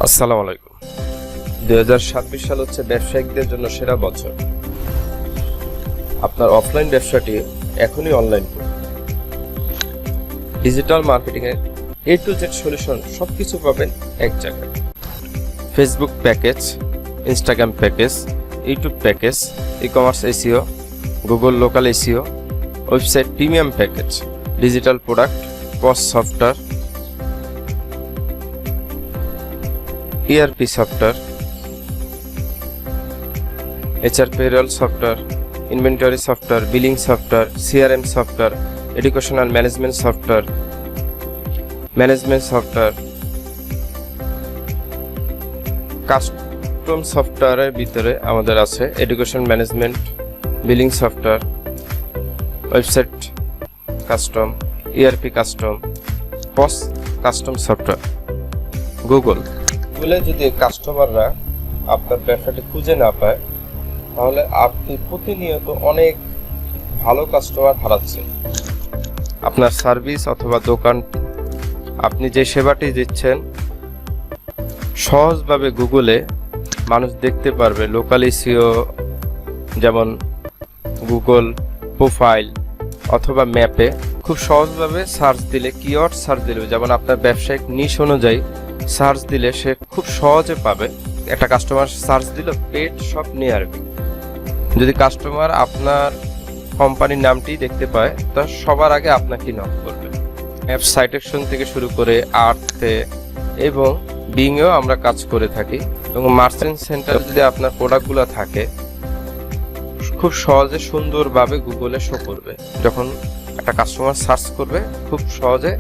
আসসালামু আলাইকুম। 2026 সাল হচ্ছে ব্যবসায়িকদের জন্য সেরা বছর। আপনার অফলাইন ব্যবসাটি এখনই অনলাইন করুন। ডিজিটাল মার্কেটিং এর A to Z সলিউশন সবকিছু পাবেন এক জায়গায়। Facebook package, Instagram package, YouTube package, e-commerce SEO, Google local SEO, website premium package, digital product, POS software, ERP software, HR payroll software, inventory software, billing software, CRM software, educational management software, custom সফটওয়্যারের ভিতরে আমাদের আছে education management, billing software, website custom, ERP custom, POS custom software. গুগলে যদি কাস্টমাররা আপনার ব্যবসাটি খুঁজে না পায়, তাহলে আপনি প্রতিনিয়ত অনেক ভালো কাস্টমার হারাচ্ছেন। আপনার সার্ভিস অথবা দোকান, আপনি যে সেবাটি দিচ্ছেন, সহজভাবে গুগলে মানুষ দেখতে পারবে। লোকাল এসইও যেমন গুগল প্রোফাইল অথবা ম্যাপে খুব সহজভাবে সার্চ দিলে, কিওয়ার্ড সার্চ দিলে, যেমন আপনার ব্যবসায়িক নিশ অনুযায়ী সার্চ দিলে সে খুব সহজে পাবে। একটা কাস্টমার সার্চ দিল পেট শপ নিয়ার মি, যদি কাস্টমার আপনার কোম্পানির নামটি দেখতে পায়, তা সবার আগে আপনাকে নক করবে। অ্যাপ সাইটেকশন থেকে শুরু করে আর্থে এবং বিংয়েও আমরা কাজ করে থাকি। এবং মার্চেন্ট সেন্টার যদি আপনার প্রোডাক্টগুলো থাকে, খুব সহজে সুন্দরভাবে গুগলে শো করবে। যখন একটা কাস্টমার সার্চ করবে, খুব সহজে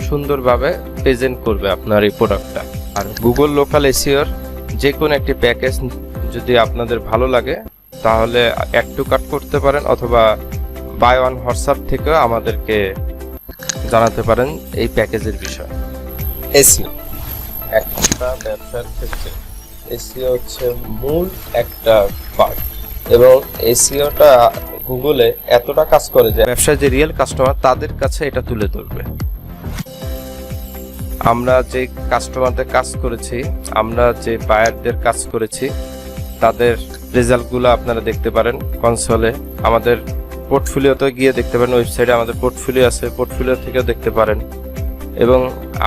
সুন্দরভাবে প্রেজেন্ট করবে আপনার এই প্রোডাক্টটা। আর গুগল লোকাল এসইওর যে কোনো একটি প্যাকেজ যদি আপনাদের ভালো লাগে, তাহলে অ্যাড টু কার্ট করতে পারেন, অথবা বাই ওয়ান হোয়াটসঅ্যাপ থেকেও আমাদেরকে জানাতে পারেন এই প্যাকেজের বিষয়। এসইও একটা ব্যবসার ক্ষেত্রে এসইও হচ্ছে মূল একটা পার্ট, এবং এসইওটা গুগলে এতটা কাজ করে যে ব্যবসায় যে রিয়েল কাস্টমার, তাদের কাছে এটা তুলে ধরবে। আমরা যে কাস্টমারদের কাজ করেছি, আমরা যে বায়ারদের কাজ করেছি, তাদের রেজাল্টগুলো আপনারা দেখতে পারেন কনসোলে। আমাদের পোর্টফোলিওতে গিয়ে দেখতে পারেন, ওয়েবসাইটে আমাদের পোর্টফোলিও আছে, পোর্টফোলিও থেকেও দেখতে পারেন। এবং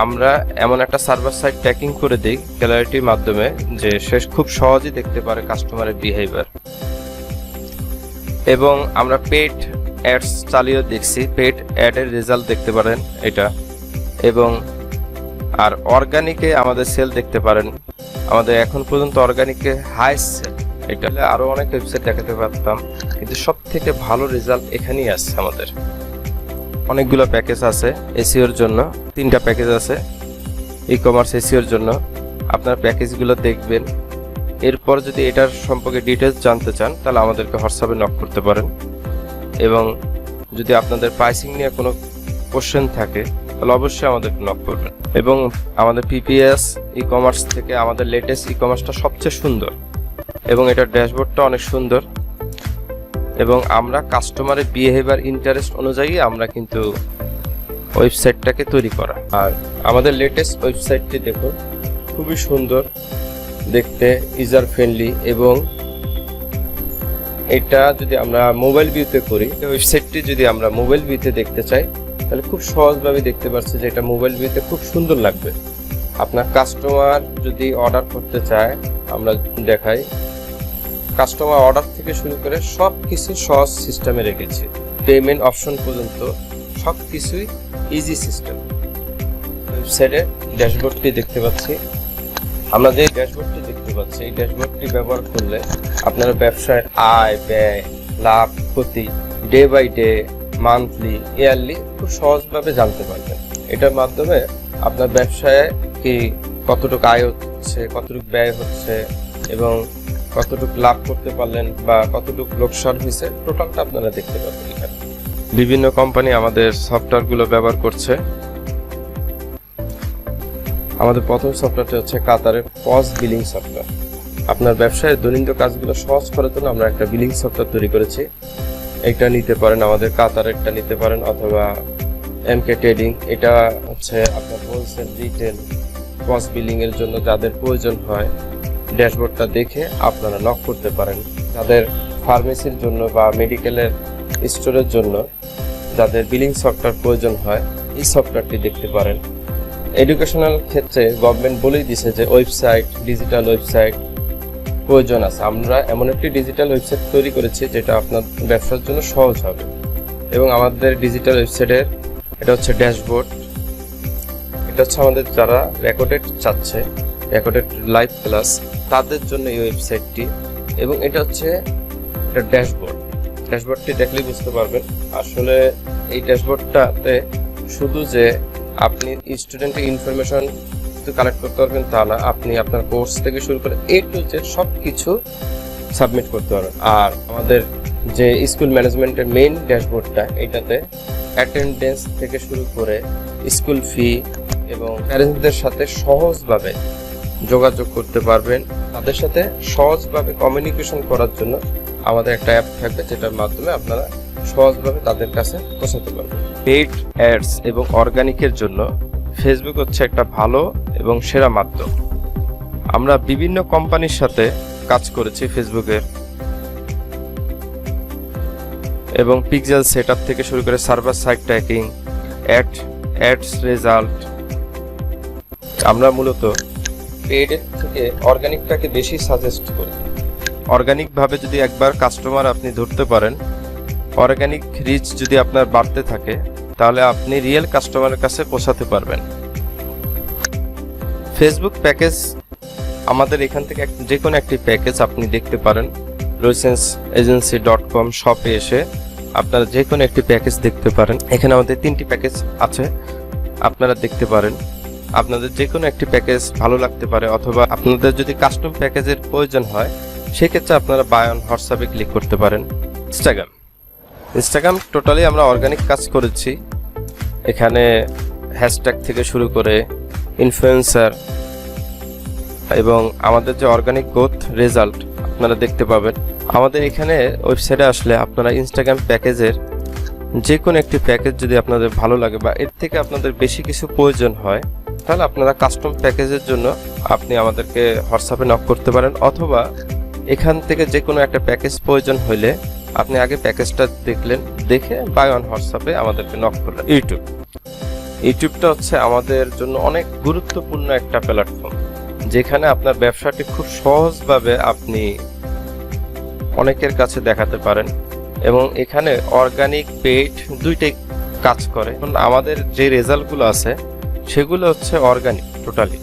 আমরা এমন একটা সার্ভার সাইড ট্র্যাকিং করে দিই ক্যালারিটির মাধ্যমে, যে সে খুব সহজেই দেখতে পারে কাস্টমারের বিহেভিয়ার। এবং আমরা পেড অ্যাডস চালিয়েও দেখছি, পেড অ্যাডের রেজাল্ট দেখতে পারেন এটা। এবং আর অর্গানিকে আমাদের সেল দেখতে পারেন। আমাদের এখন পর্যন্ত অর্গানিকে হাইস্ট সেল। এটা আরো অনেক ওয়েবসাইট দেখাতে পারতাম, কিন্তু সব থেকে ভালো রেজাল্ট এখানেই আসছে। আমাদের অনেকগুলো প্যাকেজ আছে এসইওর জন্য, 3টা প্যাকেজ আছে ই-কমার্স এসইওর জন্য। আপনার প্যাকেজগুলো দেখবেন। এরপর যদি এটার সম্পর্কে ডিটেলস জানতে চান, তাহলে আমাদেরকে হোয়াটসঅ্যাপে নক করতে পারেন। এবং যদি আপনাদের প্রাইসিং নিয়ে কোনো কোশ্চেন থাকে, তাহলে অবশ্যই আমাদেরকে নক করবেন। এবং আমাদের PPS ই-কমার্স থেকে আমাদের লেটেস্ট ই-কমার্সটা সবচেয়ে সুন্দর, এবং এটার ড্যাশবোর্ডটা অনেক সুন্দর। এবং আমরা কাস্টমারের বিহেভিয়ার ইন্টারেস্ট অনুযায়ী আমরা কিন্তু ওয়েবসাইটটাকে তৈরি করা। আর আমাদের লেটেস্ট ওয়েবসাইটটি দেখুন, খুবই সুন্দর দেখতে, ইউজার ফ্রেন্ডলি। এবং এটা যদি আমরা মোবাইল ভিউতে করি, ওয়েবসাইটটি যদি আমরা মোবাইল ভিউতে দেখতে চাই, তাহলে খুব সহজভাবে দেখতে পাচ্ছি যে এটা মোবাইল ভিউতে খুব সুন্দর লাগবে। আপনার কাস্টমার যদি অর্ডার করতে চায়, আমরা দেখাই, কাস্টমার অর্ডার থেকে শুরু করে সব কিছু সহজ সিস্টেমে রেখেছি। পেমেন্ট অপশন পর্যন্ত সব কিছুই ইজি সিস্টেম। ওয়েবসাইটে ড্যাশবোর্ডটি দেখতে পাচ্ছি। আমরা যে ড্যাশবোর্ডটি দেখতে পাচ্ছি, এই ড্যাশবোর্ডটি ব্যবহার করলে আপনারা ব্যবসায় আয়, ব্যয়, লাভ, ক্ষতি day by day, monthly, yearly খুব সহজভাবে জানতে পারবেন। এটার মাধ্যমে আপনার ব্যবসায় কি কতটুকু আয় হচ্ছে, কতটুকু ব্যয় হচ্ছে, এবং কতটুকু লাভ করতে পারলেন বা কতটুকু লোকসান হয়েছে, টোটালটা আপনারা দেখতে পাবেন এখানে। বিভিন্ন কোম্পানি আমাদের সফটওয়্যারগুলো ব্যবহার করছে। আমাদের প্রথম সফটওয়্যারটা হচ্ছে কাতারের পস বিলিং সফটওয়্যার। আপনার ব্যবসায় দৈনন্দিন কাজগুলো সহজ করার জন্য আমরা একটা বিলিং সফটওয়্যার তৈরি করেছি। এটা নিতে পারেন, আমাদের কাতারেরটা নিতে পারেন, অথবা MK ট্রেডিং। এটা হচ্ছে আপনার হোলসেল, রিটেল পজ বিলিং এর জন্য যাদের প্রয়োজন হয় ড্যাশবোর্ডটা দেখে আপনারা নক করতে পারেন। যাদের ফার্মেসির জন্য বা মেডিকেলের স্টোরের জন্য যাদের বিলিং সফটওয়্যার প্রয়োজন হয় এই সফটওয়্যারটি দেখতে পারেন। এডুকেশনাল ক্ষেত্রে গভর্নমেন্ট বলেই দিছে যে ওয়েবসাইট, ডিজিটাল ওয়েবসাইট প্রয়োজন আছে। আমরা এমন একটি ডিজিটাল ওয়েবসাইট তৈরি করেছি যেটা আপনার ব্যবসার জন্য সহজ হবে। এবং আমাদের ডিজিটাল ওয়েবসাইটের এটা হচ্ছে ড্যাশবোর্ড। এটা হচ্ছে আমাদের যারা রেকর্ডেড চাচ্ছে, রেকর্ডেড লাইভ ক্লাস তাদের জন্য এই ওয়েবসাইটটি। এবং এটা হচ্ছে এটা ড্যাশবোর্ড। ড্যাশবোর্ডটি দেখলেই বুঝতে পারবেন আসলে এই ড্যাশবোর্ডটাতে শুধু যে আপনি স্টুডেন্টের ইনফরমেশন কালেক্ট করতে পারবেন তা না, আপনি আপনার কোর্স থেকে শুরু করে A to Z সব কিছু সাবমিট করতে পারবেন। আর আমাদের যে স্কুল ম্যানেজমেন্টের মেইন ড্যাশবোর্ডটা, এটাতে অ্যাটেন্ডেন্স থেকে শুরু করে স্কুল ফি এবং প্যারেন্টসদের সাথে সহজভাবে যোগাযোগ করতে পারবেন। তাদের সাথে সহজভাবে কমিউনিকেশন করার জন্য আমাদের একটা অ্যাপ থাকবে যেটার মাধ্যমে আপনারা সহজভাবে তাদের কাছে পৌঁছাতে পারবেন। পেইড অ্যাডস এবং অর্গানিকের জন্য ফেসবুক হচ্ছে একটা ভালো এবং সেরা মাধ্যম। আমরা বিভিন্ন কোম্পানির সাথে কাজ করেছি ফেসবুকের, এবং পিক্সেল সেটআপ থেকে শুরু করে server side tracking, ads result. আমরা মূলত পেইডের থেকে অর্গানিকটাকে বেশি সাজেস্ট করি। অর্গানিকভাবে যদি একবার কাস্টমার আপনি ধরতে পারেন, অর্গানিক রিচ যদি আপনার বাড়তে থাকে, তাহলে আপনি রিয়েল কাস্টমারের কাছে পৌঁছাতে পারবেন। ফেসবুক প্যাকেজ আমাদের এখান থেকে যে কোনো একটি প্যাকেজ আপনি দেখতে পারেন। rosensagency.com শপে এসে আপনারা যে কোনো একটি প্যাকেজ দেখতে পারেন। এখানে আমাদের 3টি প্যাকেজ আছে, আপনারা দেখতে পারেন। আপনাদের যে কোনো একটি প্যাকেজ ভালো লাগতে পারে, অথবা আপনাদের যদি কাস্টম প্যাকেজের প্রয়োজন হয় সেক্ষেত্রে আপনারা বাই অন হোয়াটসঅ্যাপে ক্লিক করতে পারেন। ইনস্টাগ্রাম টোটালি আমরা অর্গানিক কাজ করেছি। এখানে হ্যাশট্যাগ থেকে শুরু করে ইনফ্লুয়েন্সার এবং আমাদের যে অর্গানিক গ্রোথ রেজাল্ট আপনারা দেখতে পাবেন। আমাদের এখানে ওয়েবসাইটে আসলে আপনারা ইনস্টাগ্রাম প্যাকেজের যে কোনো একটি প্যাকেজ যদি আপনাদের ভালো লাগে বা এর থেকে আপনাদের বেশি কিছু প্রয়োজন হয়, তাহলে আপনারা কাস্টম প্যাকেজের জন্য আপনি আমাদেরকে হোয়াটসঅ্যাপে নক করতে পারেন, অথবা এখান থেকে যে কোনো একটা প্যাকেজ প্রয়োজন হলে আপনি আগে প্যাকেজটা দেখলেন, দেখে বাই অন হোয়াটসঅ্যাপে আমাদেরকে নক করলেন। ইউটিউবটা হচ্ছে আমাদের জন্য অনেক গুরুত্বপূর্ণ একটা প্ল্যাটফর্ম, যেখানে আপনার ব্যবসাটি খুব সহজভাবে আপনি অনেকের কাছে দেখাতে পারেন, এবং এখানে অর্গানিক পেইড দুইটাই কাজ করে। আমাদের যে রেজাল্টগুলো আছে সেগুলো হচ্ছে অর্গানিক টোটালি,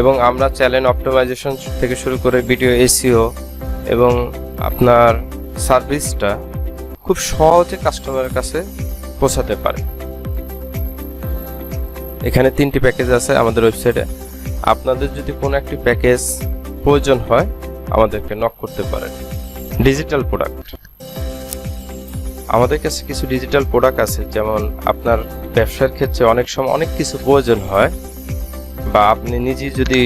এবং আমরা চ্যানেল অপটিমাইজেশন থেকে শুরু করে ভিডিও এসইও এবং আপনার সার্ভিসটা খুব সহজে কাস্টমারের কাছে পৌঁছাতে পারে। এখানে 3টি প্যাকেজ আছে আমাদের ওয়েবসাইটে। আপনাদের যদি কোনো একটি প্যাকেজ প্রয়োজন হয় আমাদেরকে নক করতে পারেন। ডিজিটাল প্রোডাক্ট, আমাদের কাছে কিছু ডিজিটাল প্রোডাক্ট আছে, যেমন আপনার ব্যবসার ক্ষেত্রে অনেক সময় অনেক কিছু প্রয়োজন হয়, বা আপনি নিজেই যদি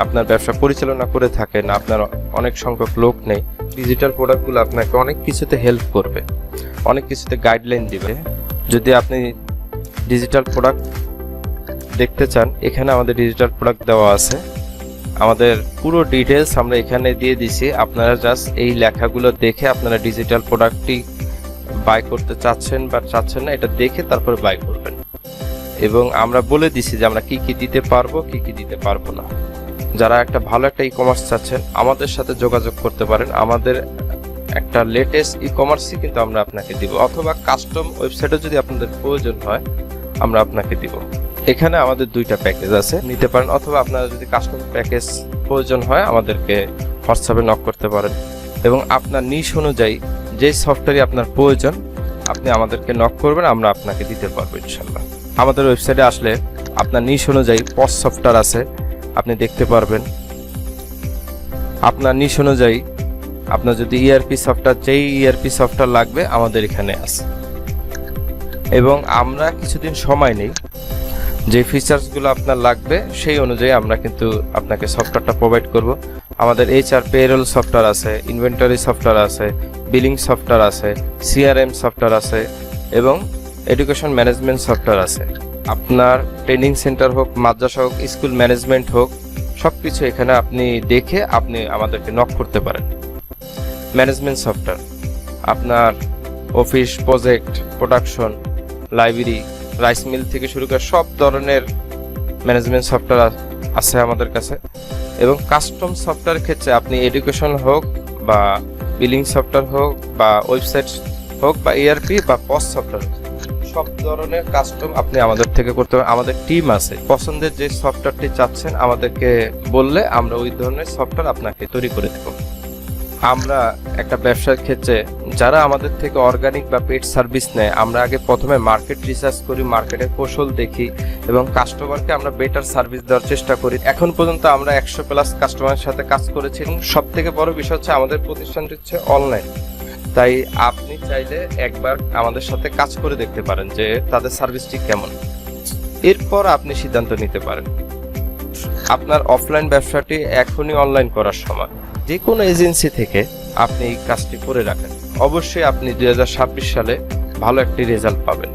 আপনার ব্যবসা পরিচালনা করে থাকেন, আপনার অনেক সংখ্যক লোক নেই, ডিজিটাল প্রোডাক্টগুলো আপনাকে অনেক কিছুতে হেল্প করবে, অনেক কিছুতে গাইডলাইন দিবে। যদি আপনি ডিজিটাল প্রোডাক্ট দেখতে চান, এখানে আমাদের ডিজিটাল প্রোডাক্ট দেওয়া আছে। আমাদের পুরো ডিটেলস আমরা এখানে দিয়ে দিছি। আপনারা জাস্ট এই লেখাগুলো দেখে আপনারা ডিজিটাল প্রোডাক্টটি বাই করতে চাচ্ছেন বা চাচ্ছেন না, এটা দেখে তারপর বাই করবেন। এবং আমরা বলে দিছি যে আমরা কি কি দিতে পারবো, কি কি দিতে পারবো না। যারা একটা ভালো একটা ই কমার্স চাচ্ছেন আমাদের সাথে যোগাযোগ করতে পারেন। আমাদের একটা লেটেস্ট ই কমার্সই কিন্তু আমরা আপনাকে দিব, অথবা কাস্টম ওয়েবসাইটে যদি আপনাদের প্রয়োজন হয় আমরা আপনাকে দিব। এখানে আমাদের 2টা প্যাকেজ আছে, নিতে পারেন, অথবা আপনারা যদি কাস্টম প্যাকেজ প্রয়োজন হয় আমাদেরকে হোয়াটসঅ্যাপে নক করতে পারেন। এবং আপনার নিশ অনুযায়ী যে সফটওয়্যার আপনার প্রয়োজন আপনি আমাদেরকে নক করবেন, আমরা আপনাকে দিতে পারবো ইনশাল্লাহ। আমাদের ওয়েবসাইটে আসলে আপনার নিশ অনুযায়ী পস সফটওয়্যার আছে, আপনি দেখতে পারবেন। আপনার নিশ অনুযায়ী আপনার যদি ইআরপি সফটওয়্যার, যেই ইআরপি সফটওয়্যার লাগবে আমাদের এখানে আছে। এবং আমরা কিছুদিন সময় নেই, যে ফিচার্সগুলো আপনার লাগবে সেই অনুযায়ী আমরা কিন্তু আপনাকে সফটওয়্যারটা প্রোভাইড করব। আমাদের HR পেরোল সফটওয়্যার আছে, ইনভেন্টরি সফটওয়্যার আছে, বিলিং সফটওয়্যার আছে, CRM সফটওয়্যার আছে, এবং এডুকেশন ম্যানেজমেন্ট সফটওয়্যার আছে। আপনার ট্রেনিং সেন্টার হোক, মাদ্রাসা হোক, স্কুল ম্যানেজমেন্ট হোক, সব কিছু এখানে আপনি দেখে আপনি আমাদেরকে নক করতে পারেন। ম্যানেজমেন্ট সফটওয়্যার, আপনার office, project, production, library, rice mill থেকে শুরু করে সব ধরনের ম্যানেজমেন্ট সফটওয়্যার আছে আমাদের কাছে। এবং কাস্টম সফটওয়্যার ক্ষেত্রে আপনি এডুকেশন হোক বা বিলিং সফটওয়্যার হোক বা ওয়েবসাইট হোক বা ERP বা পস সফটওয়্যার, সব ধরনের কাস্টম আপনি আমাদের থেকে করতে পারেন। আমাদের টিম আছে, পছন্দের যে সফটওয়্যারটি চাচ্ছেন আমাদেরকে বললে আমরা ওই ধরনের সফটওয়্যার আপনাকে তৈরি করে দেব। আমরা একটা ব্যবসার ক্ষেত্রে যারা আমাদের থেকে অর্গানিক বা পেড সার্ভিস নেয়, আমরা আগে প্রথমে মার্কেট রিসার্চ করি, মার্কেটের কৌশল দেখি এবং কাস্টমারকে আমরা বেটার সার্ভিস দেওয়ার চেষ্টা করি। এখন পর্যন্ত আমরা 100+ কাস্টমারের সাথে কাজ করেছি এবং সব থেকে বড় বিষয় হচ্ছে আমাদের প্রতিষ্ঠানটি হচ্ছে অনলাইন। তাই আপনি চাইলে একবার আমাদের সাথে কাজ করে দেখতে পারেন যে তাদের সার্ভিসটি কেমন, এরপর আপনি সিদ্ধান্ত নিতে পারেন। আপনার অফলাইন ব্যবসাটি এখনই অনলাইন করার সময়। যে কোনো এজেন্সি থেকে আপনি এই কাজটি করে রাখেন, অবশ্যই আপনি 2026 সালে ভালো একটি রেজাল্ট পাবেন।